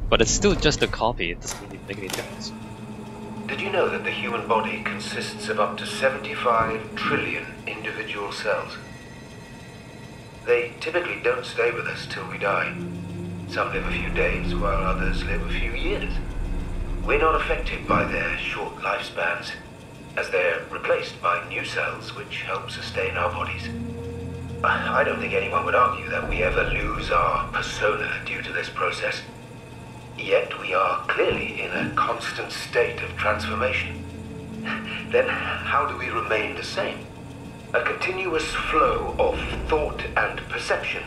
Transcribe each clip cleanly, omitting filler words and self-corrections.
But it's still just a copy, it doesn't really make any difference. Did you know that the human body consists of up to 75 trillion individual cells? They typically don't stay with us till we die. Some live a few days, while others live a few years. We're not affected by their short lifespans, as they're replaced by new cells which help sustain our bodies. I don't think anyone would argue that we ever lose our persona due to this process. Yet we are clearly in a constant state of transformation. Then how do we remain the same? A continuous flow of thought and perception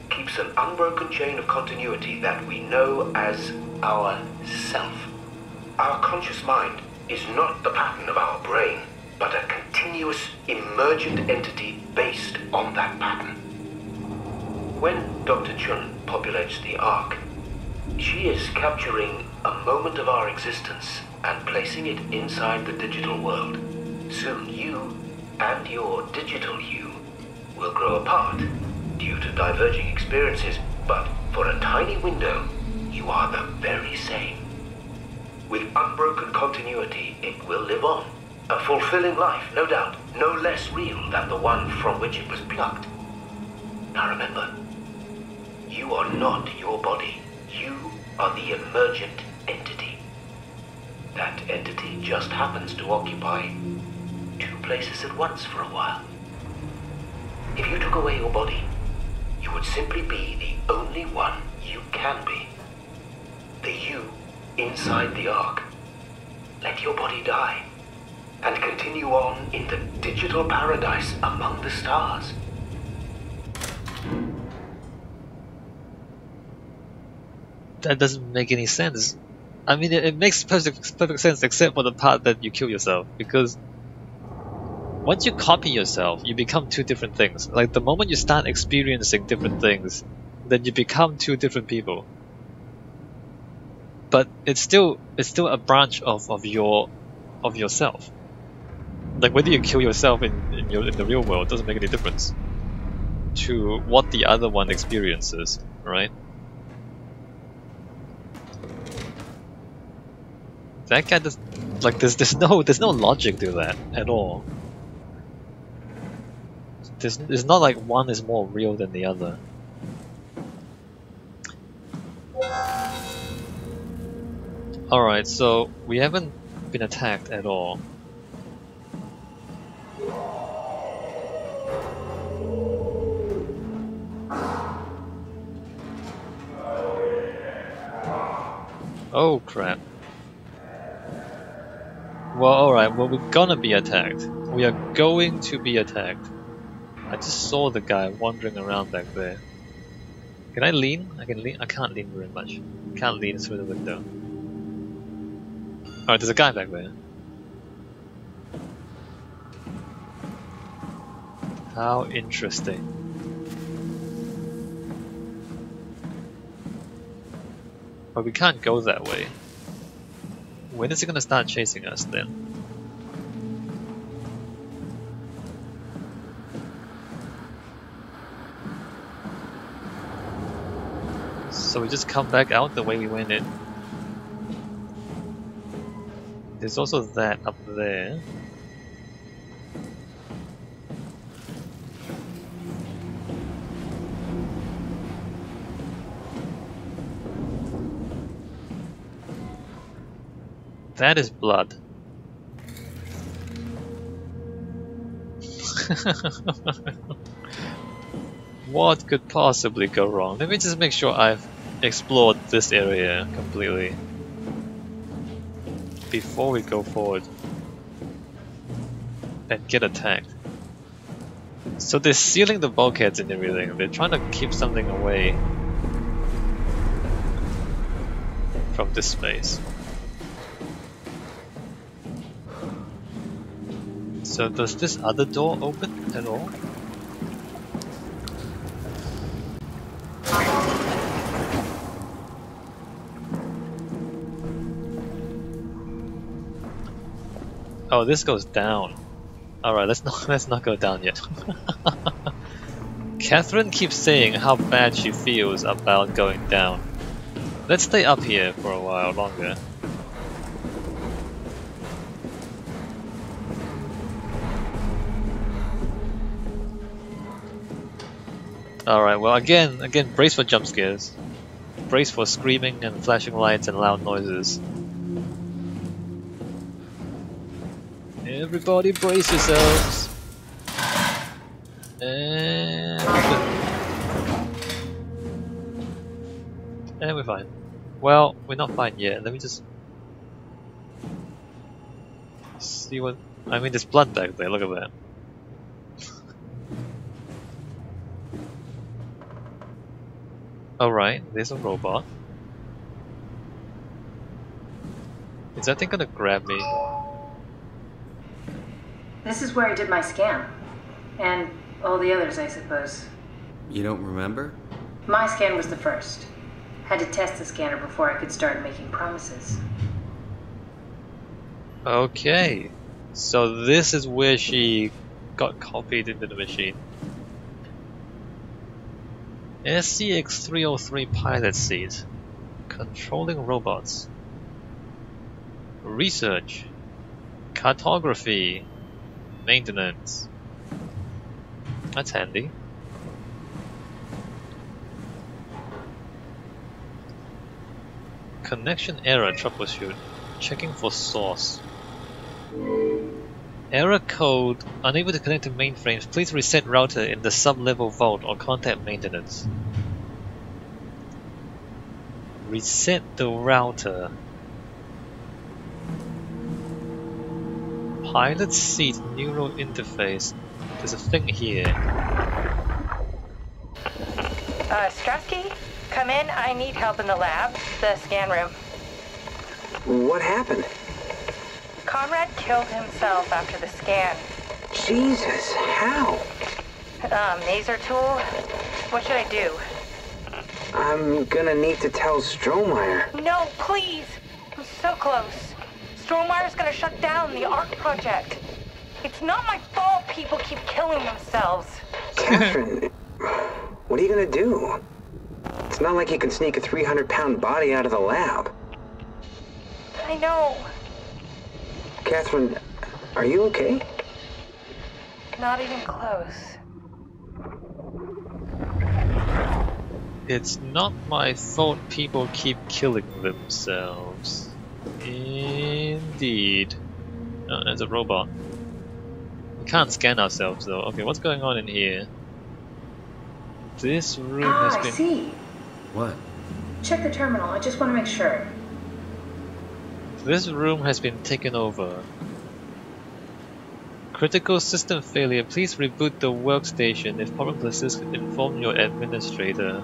keeps an unbroken chain of continuity that we know as our self. Our conscious mind is not the pattern of our brain, but a continuous emergent entity based on that pattern. When Dr. Chun populates the Ark, she is capturing a moment of our existence and placing it inside the digital world. Soon you and your digital you will grow apart due to diverging experiences, but for a tiny window, you are the very same. With unbroken continuity, it will live on. A fulfilling life, no doubt, no less real than the one from which it was plucked. Now remember, you are not your body. You are the emergent entity. That entity just happens to occupy two places at once for a while. If you took away your body, you would simply be the only one you can be. The you inside the Ark. Let your body die and continue on in the digital paradise among the stars. That doesn't make any sense. I mean, it makes perfect sense except for the part that you kill yourself, because once you copy yourself, you become two different things. Like the moment you start experiencing different things, then you become two different people. But it's still a branch of yourself. Like whether you kill yourself in the real world doesn't make any difference to what the other one experiences, right? That guy does, like there's no logic to that at all. It's not like one is more real than the other. Alright, so we haven't been attacked at all. Oh crap. Well, alright, well we're gonna be attacked. We are going to be attacked. I just saw the guy wandering around back there. Can I lean? I can lean. I can't lean very much. Can't lean through the window. Alright, there's a guy back there. How interesting. But we can't go that way. When is it gonna start chasing us then? So we just come back out the way we went in. There's also that up there. That is blood. What could possibly go wrong? Let me just make sure I've explored this area completely before we go forward and get attacked. So they're sealing the bulkheads and everything. They're trying to keep something away from this space. So does this other door open at all? Oh, this goes down. Alright, let's not go down yet. Catherine keeps saying how bad she feels about going down. Let's stay up here for a while longer. Alright, well again, brace for jump scares. Brace for screaming and flashing lights and loud noises. Everybody brace yourselves! And we're fine. Well, we're not fine yet. Let me just see what... I mean, there's blood back there, look at that. Alright, there's a robot. Is that thing gonna grab me? This is where I did my scan. And all the others, I suppose. You don't remember? My scan was the first. Had to test the scanner before I could start making promises. Okay. So this is where she got copied into the machine. SCX-303 pilot seat. Controlling robots. Research. Cartography. Maintenance. That's handy. Connection error troubleshoot. Checking for source. Error code unable to connect to mainframes. Please reset router in the sub-level vault or contact maintenance. Reset the router. Pilot seat neural interface. There's a thing here. Strasky, come in. I need help in the lab, the scan room. What happened? Conrad killed himself after the scan. Jesus, how? Maser tool? What should I do? I'm gonna need to tell Strohmeyer. No, please! I'm so close. Strohmeyer's gonna shut down the ARC project. It's not my fault people keep killing themselves. Catherine, what are you gonna do? It's not like you can sneak a 300-pound body out of the lab. I know. Catherine, are you okay? Not even close. It's not my fault people keep killing themselves. Indeed. Oh, there's a robot. We can't scan ourselves though. Okay, what's going on in here? This room has I been... see. What? Check the terminal. I just want to make sure. This room has been taken over. Critical system failure. Please reboot the workstation. If problem persists, inform your administrator.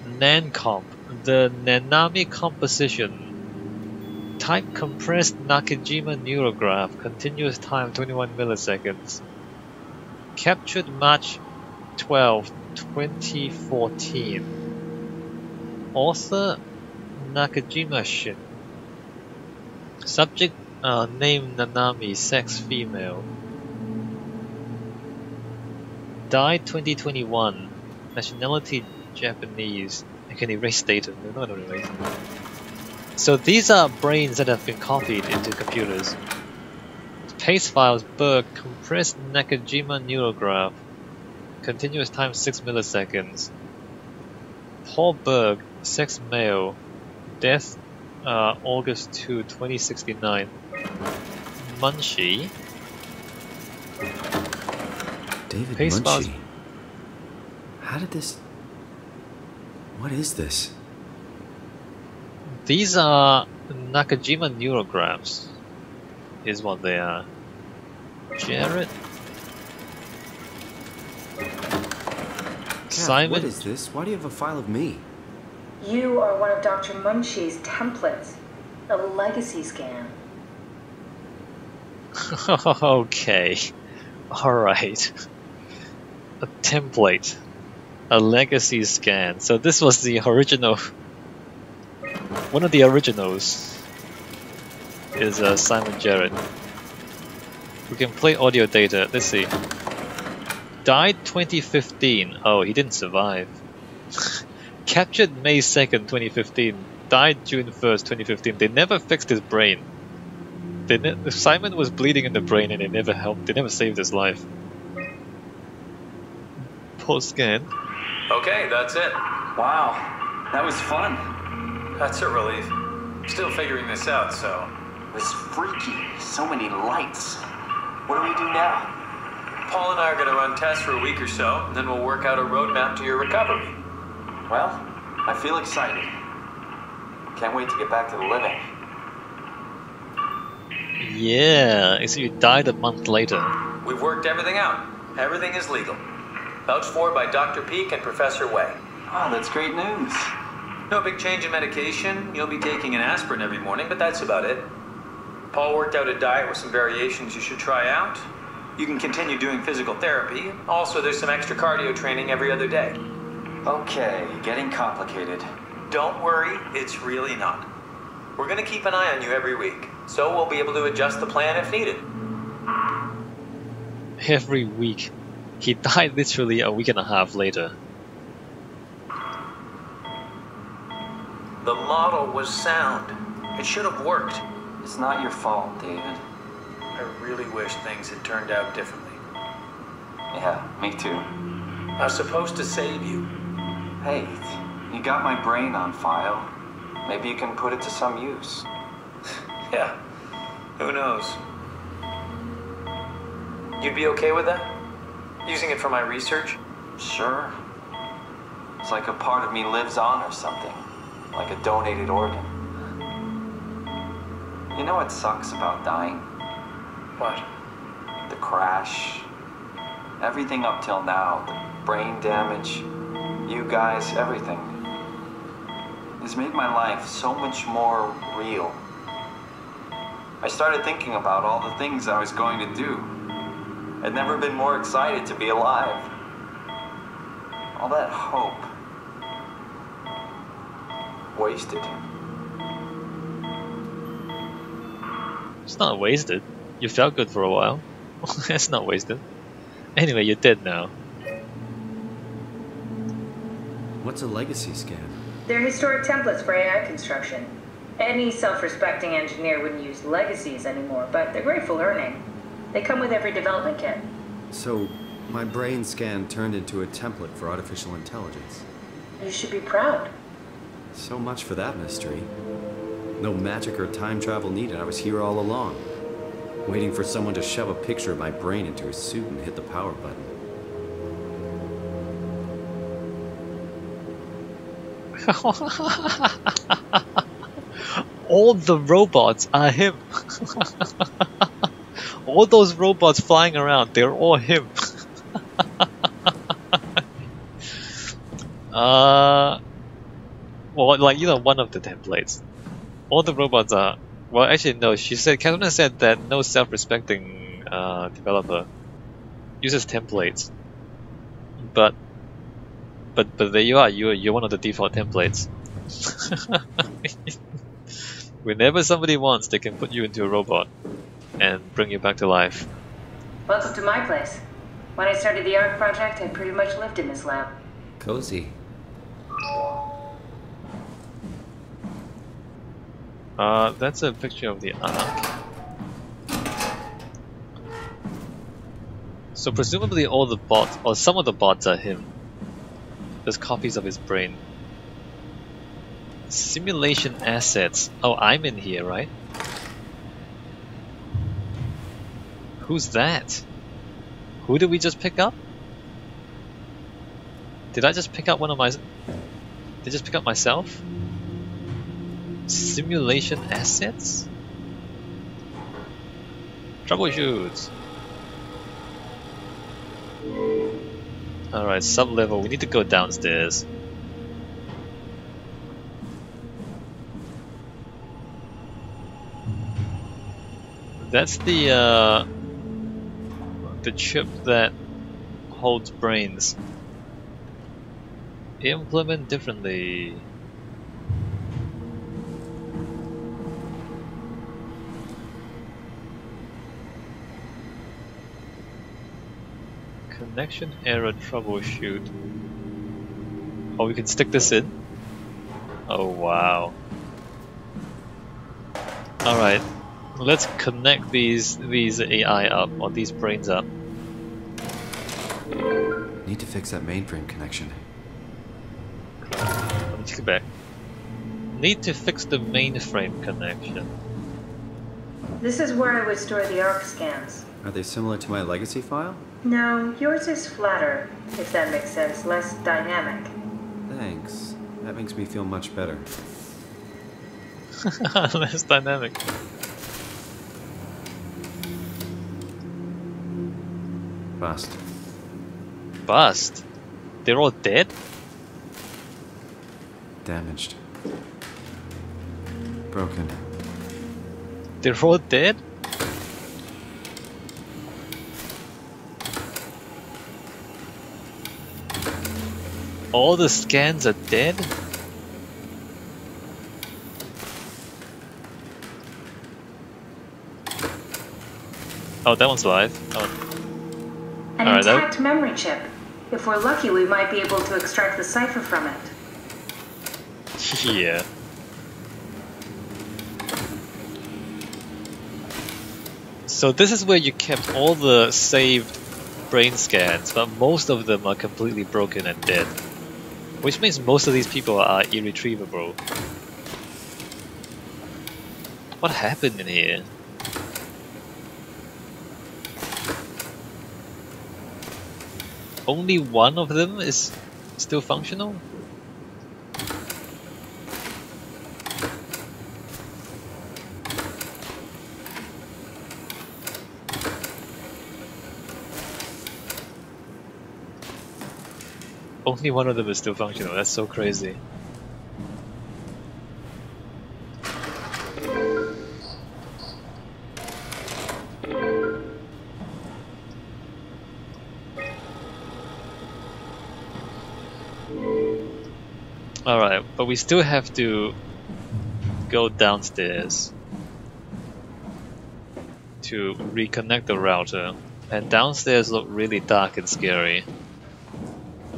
NANComp. The Nanami composition. Type compressed Nakajima neurograph. Continuous time 21 milliseconds. Captured March 12, 2014. Author Nakajima Shin. Subject name Nanami, sex female. Died 2021. Nationality Japanese. I can erase data. No, not erase. So these are brains that have been copied into computers. Paste files Berg, compressed Nakajima neurograph. Continuous time 6 milliseconds. Paul Berg, sex male. Death August 2, 2069. Munshi. David Paste files. Munshi. How did this... What is this? These are Nakajima neurographs. Is what they are. Jared. Kat, Simon. what is this? Why do you have a file of me? You are one of Dr. Munshi's templates. A legacy scan. Okay. Alright. A template. A legacy scan. So this was the original. One of the originals is Simon Jarrett. We can play audio data. Let's see. Died 2015. Oh, he didn't survive. Captured May 2nd, 2015. Died June 1st, 2015. They never fixed his brain. Simon was bleeding in the brain and they never helped. They never saved his life. Post scan. Okay, that's it. Wow, that was fun. That's a relief. Still figuring this out, so... It was freaky. So many lights. What do we do now? Paul and I are going to run tests for a week or so, and then we'll work out a roadmap to your recovery. Well, I feel excited. Can't wait to get back to the living. Yeah, so you died a month later. We've worked everything out. Everything is legal. Vouched for by Dr. Peak and Professor Way. Oh, that's great news. No big change in medication. You'll be taking an aspirin every morning, but that's about it. Paul worked out a diet with some variations you should try out. You can continue doing physical therapy. Also, there's some extra cardio training every other day. Okay, getting complicated. Don't worry, it's really not. We're going to keep an eye on you every week, so we'll be able to adjust the plan if needed. Every week. He died literally a week and a half later. The model was sound. It should have worked. It's not your fault, David. I really wish things had turned out differently. Yeah, me too. I was supposed to save you. Hey, you got my brain on file. Maybe you can put it to some use. Yeah, who knows? You'd be okay with that? Using it for my research? Sure. It's like a part of me lives on or something. Like a donated organ. You know what sucks about dying? What? The crash. Everything up till now. The brain damage. You guys, everything. It's made my life so much more real. I started thinking about all the things I was going to do. I'd never been more excited to be alive. All that hope. Wasted. It's not wasted. You felt good for a while. It's not wasted. Anyway, you're dead now. What's a legacy scan? They're historic templates for AI construction. Any self-respecting engineer wouldn't use legacies anymore, but they're great for learning. They come with every development kit. So, my brain scan turned into a template for artificial intelligence. You should be proud. So much for that mystery. No magic or time travel needed. I was here all along, waiting for someone to shove a picture of my brain into a suit and hit the power button. All the robots are him. All those robots flying around, they're all him. Well, like, one of the templates. All the robots are... Well, actually, no, Catherine said that no self-respecting developer uses templates. But there you are, you're one of the default templates. Whenever somebody wants, they can put you into a robot and bring you back to life. Welcome to my place. When I started the ARC project, I pretty much lived in this lab. Cozy. That's a picture of the Ark. So presumably all the bots, or some of the bots are him. There's copies of his brain. Simulation assets. Oh, I'm in here, right? Who's that? Who did we just pick up? Did I just pick up one of my... Did I just pick up myself? Simulation assets? Troubleshoot. Alright, sub-level. We need to go downstairs. That's the chip that holds brains. Implement differently. Connection error troubleshoot. Oh, we can stick this in? Oh, wow. Alright, let's connect these AI up, or these brains up. Need to fix that mainframe connection. Let me take it back. Need to fix the mainframe connection. This is where I would store the ARC scans. Are they similar to my legacy file? No, yours is flatter, if that makes sense, less dynamic. Thanks. That makes me feel much better. Less dynamic. Bust. Bust? They're all dead? Damaged. Broken. They're all dead? All the scans are dead? Oh, that one's alive. An Alright, intact memory chip. If we're lucky, we might be able to extract the cipher from it. Yeah. So this is where you kept all the saved brain scans, but most of them are completely broken and dead. Which means most of these people are irretrievable. What happened in here? Only one of them is still functional? Only one of them is still functional, that's so crazy. Alright, but we still have to go downstairs to reconnect the router. And downstairs look really dark and scary.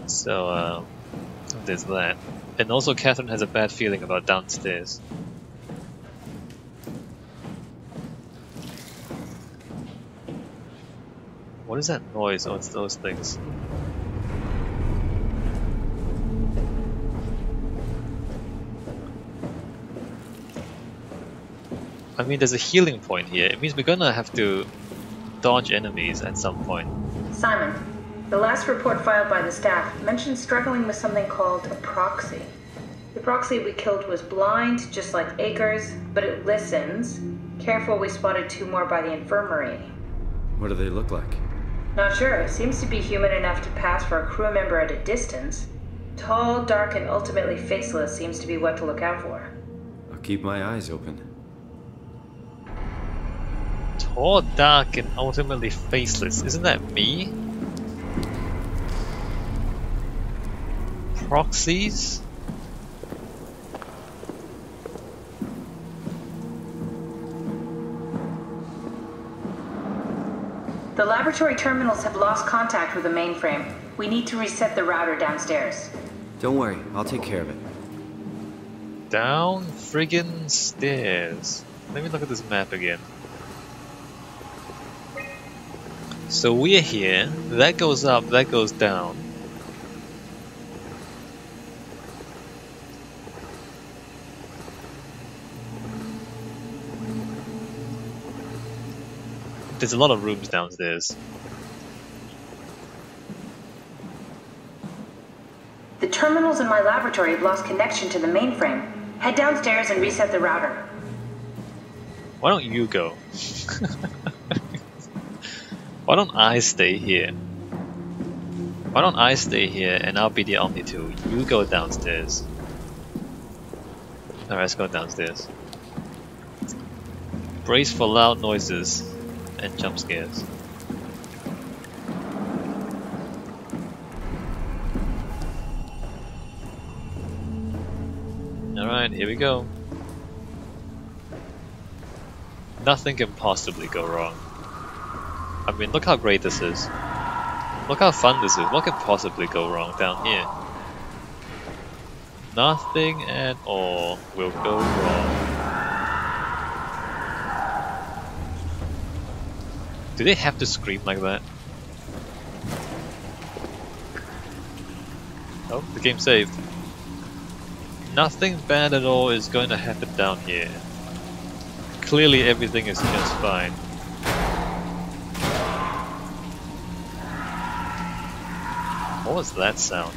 So, there's that. And also Catherine has a bad feeling about downstairs. What is that noise? Oh, it's those things. I mean, there's a healing point here. It means we're gonna have to dodge enemies at some point. Simon, the last report filed by the staff mentioned struggling with something called a proxy. The proxy we killed was blind, just like Akers, but it listens. Careful, we spotted 2 more by the infirmary. What do they look like? Not sure. Seems to be human enough to pass for a crew member at a distance. Tall, dark, and ultimately faceless seems to be what to look out for. I'll keep my eyes open. Tall, dark, and ultimately faceless. Isn't that me? Proxies? The laboratory terminals have lost contact with the mainframe. We need to reset the router downstairs. Don't worry, I'll take care of it. Down friggin' stairs. Let me look at this map again. So we're here, that goes up, that goes down. There's a lot of rooms downstairs. The terminals in my laboratory have lost connection to the mainframe. Head downstairs and reset the router. Why don't you go? Why don't I stay here? Why don't I stay here and I'll be the Omni 2. You go downstairs. Alright, let's go downstairs. Brace for loud noises and jump scares. Alright, here we go. Nothing can possibly go wrong. I mean, look how great this is. Look how fun this is. What could possibly go wrong down here? Nothing at all will go wrong. Do they have to scream like that? Oh, the game saved. Nothing bad at all is going to happen down here. Clearly everything is just fine. What was that sound?